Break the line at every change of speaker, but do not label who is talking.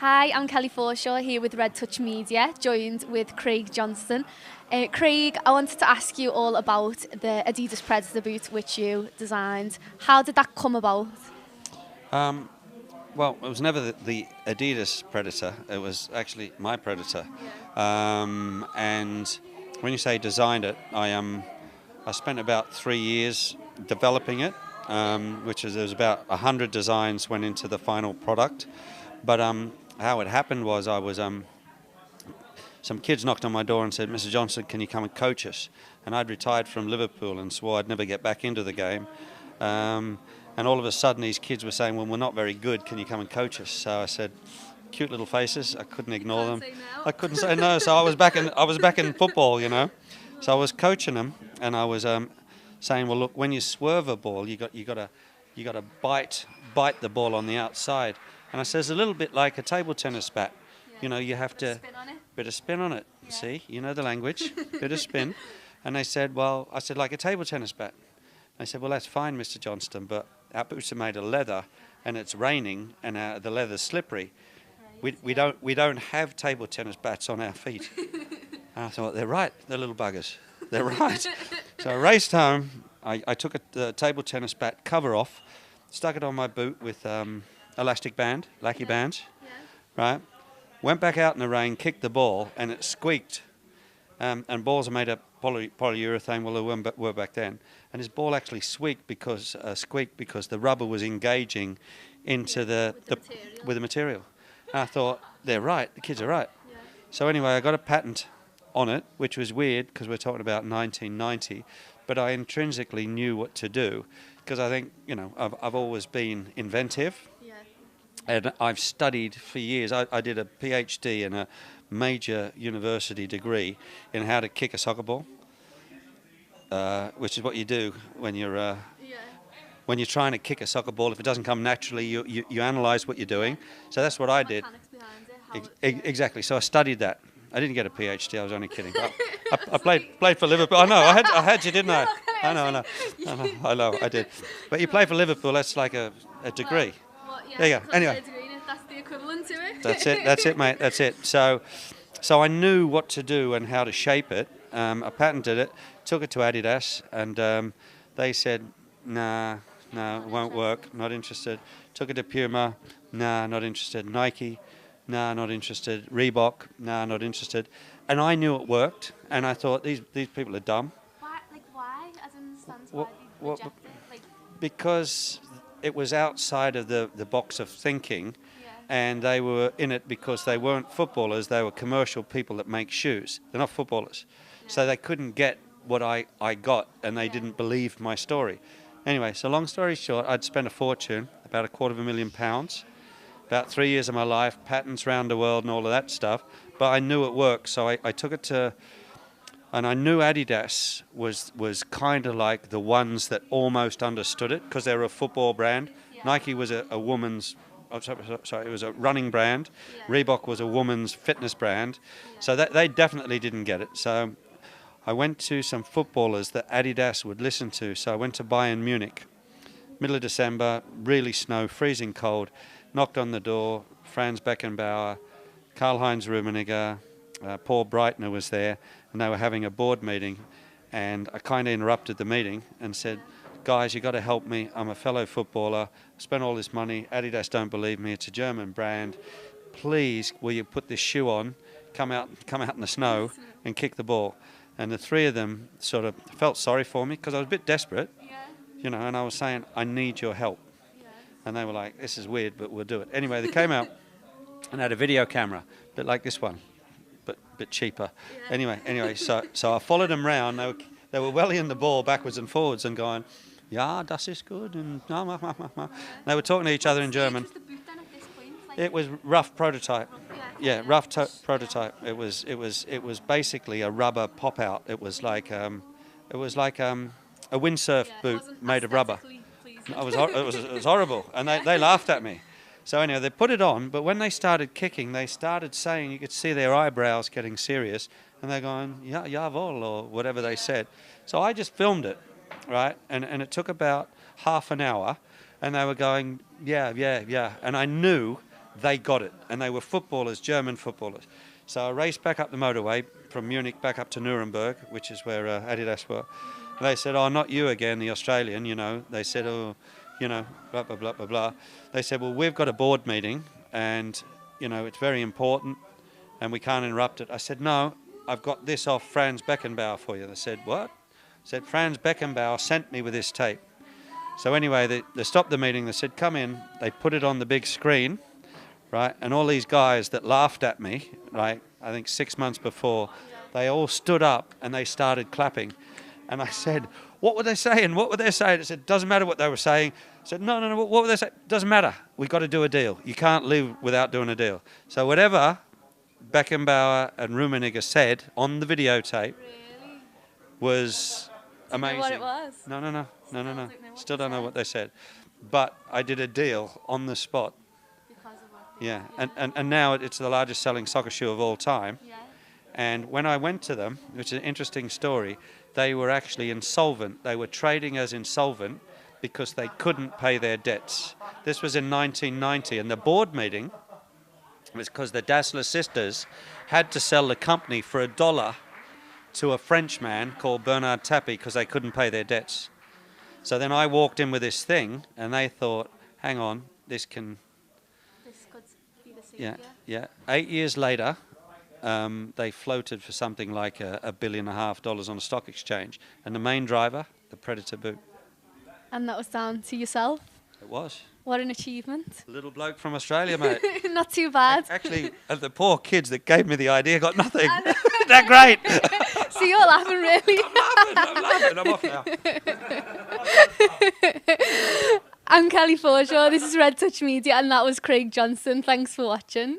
Hi, I'm Kelly Forshaw here with Red Touch Media, joined with Craig Johnston. Craig, I wanted to ask you all about the Adidas Predator boot which you designed. How did that come about?
Um, well, it was never the Adidas Predator. It was actually my Predator. And when you say designed it, I spent about 3 years developing it, which is there was about 100 designs went into the final product. But how it happened was some kids knocked on my door and said, "Mr. Johnston, can you come and coach us?" And I'd retired from Liverpool and swore I'd never get back into the game. And all of a sudden, these kids were saying, "Well, we're not very good. Can you come and coach us?" So I said, "Cute little faces." I couldn't ignore them. I couldn't say no. So I was back in football, you know. So I was coaching them, and I was saying, "Well, look, when you swerve a ball, you got to bite the ball on the outside." And I says, a little bit like a table tennis bat. You know, you have to bit of spin on it.
Yeah.
See, you know the language, bit of spin. And they said, "Well," I said, "like a table tennis bat." They said, "Well, that's fine, Mr. Johnston, but our boots are made of leather, and it's raining, and the leather's slippery. We don't have table tennis bats on our feet." And I thought, they're right, the little buggers. They're right. So I raced home. I took the table tennis bat cover off, stuck it on my boot with elastic band, lackey bands, right? Went back out in the rain, kicked the ball, and it squeaked. And balls are made of polyurethane, well, they were back then. And his ball actually squeaked because the rubber was engaging into with the material. And I thought, they're right, the kids are right.
Yeah.
So anyway, I got a patent on it, which was weird because we're talking about 1990, but I intrinsically knew what to do because I think, you know, I've always been inventive.
Yeah.
And I've studied for years. I did a PhD and a major university degree in how to kick a soccer ball, which is what you do when you're trying to kick a soccer ball. If it doesn't come naturally, you analyse what you're doing. So that's what I did.
Behind it,
Exactly. So I studied that. I didn't get a PhD. I was only kidding. But I played for Liverpool. I know. I had you, didn't I? I know. I did. But you play for Liverpool. That's like a degree. There you go. Anyway.
That's the equivalent to it.
That's it, mate. That's it. So I knew what to do and how to shape it. I patented it, took it to Adidas, and they said, "Nah, it won't work. Not interested." Took it to Puma, "Nah, not interested." Nike, "Nah, not interested." Reebok, "Nah, not interested." And I knew it worked, and I thought these people are dumb.
Why? Why? I don't understand why they reject it.
Because it was outside of the box of thinking.
Yeah.
And they were in it because they weren't footballers, they were commercial people that make shoes. They're not footballers.
Yeah.
So they couldn't get what I got, and they didn't believe my story. Anyway, so long story short, I'd spent a fortune, about £250,000, about 3 years of my life, patents around the world and all of that stuff, but I knew it worked, so I took it to, and I knew Adidas was kind of like the ones that almost understood it, because they were a football brand.
Yeah.
Nike was a woman's, sorry, it was a running brand.
Yeah.
Reebok was a woman's fitness brand.
Yeah.
So they definitely didn't get it. So I went to some footballers that Adidas would listen to. So I went to Bayern Munich, middle of December, really snow, freezing cold. Knocked on the door, Franz Beckenbauer, Karl-Heinz Rummenigge, Paul Breitner was there, and they were having a board meeting. And I kind of interrupted the meeting and said, "Guys, you got to help me. I'm a fellow footballer. I spent all this money. Adidas don't believe me. It's a German brand. Please, will you put this shoe on, come out in the snow, and kick the ball?" And the three of them sort of felt sorry for me because I was a bit desperate, you know. And I was saying, "I need your help."
Yeah.
And they were like, "This is weird, but we'll do it." Anyway, they came out and had a video camera, a bit like this one, but a bit cheaper.
Yeah.
Anyway, so I followed them round. They were wellying the ball backwards and forwards and going, "Ja, das ist gut," and they were talking to each other in German.
Was the boot then at this point?
It was rough prototype.
Yeah,
Rough prototype. It was basically a rubber pop out. It was like a windsurf boot made of rubber. It was horrible, and they laughed at me. So anyway, they put it on, but when they started kicking, they started saying, you could see their eyebrows getting serious, and they're going, "Ja, jawohl," or whatever they said. So I just filmed it, right? And it took about half an hour, and they were going, yeah. And I knew they got it, and they were footballers, German footballers. So I raced back up the motorway from Munich back up to Nuremberg, which is where Adidas were. And they said, "Oh, not you again, the Australian," you know. They said, "Oh, you know, blah, blah, blah, blah, blah." They said, "Well, we've got a board meeting, and, you know, it's very important, and we can't interrupt it." I said, "No, I've got this off Franz Beckenbauer for you." They said, "What?" I said, "Franz Beckenbauer sent me with this tape." So anyway, they stopped the meeting. They said, "Come in." They put it on the big screen, right? And all these guys that laughed at me, right, I think 6 months before, they all stood up and they started clapping. And I said, "What were they saying? What were they saying?" I said, "Doesn't matter what they were saying." I said, No, what were they saying? Doesn't matter. We've got to do a deal. You can't live without doing a deal. So whatever Beckenbauer and Rummenigge said on the videotape was amazing.
Do you know what it was?
No. Still don't know what they said. But I did a deal on the spot.
Because of what?
Yeah. And now it's the largest selling soccer shoe of all time.
Yeah.
And when I went to them, which is an interesting story, they were actually insolvent. They were trading as insolvent because they couldn't pay their debts. This was in 1990, and the board meeting was because the Dassler sisters had to sell the company for $1 to a French man called Bernard Tapie because they couldn't pay their debts. So then I walked in with this thing, and they thought, hang on, this can...
This could be the savior.
Yeah. 8 years later, they floated for something like $1.5 billion on a stock exchange. And the main driver, the Predator boot.
And that was down to yourself?
It was.
What an achievement.
Little bloke from Australia, mate.
Not too bad.
Actually, the poor kids that gave me the idea got nothing. Isn't that great?
So you're laughing, really?
I'm laughing. I'm off now.
I'm Kelly Forshaw. This is Red Touch Media, and that was Craig Johnston. Thanks for watching.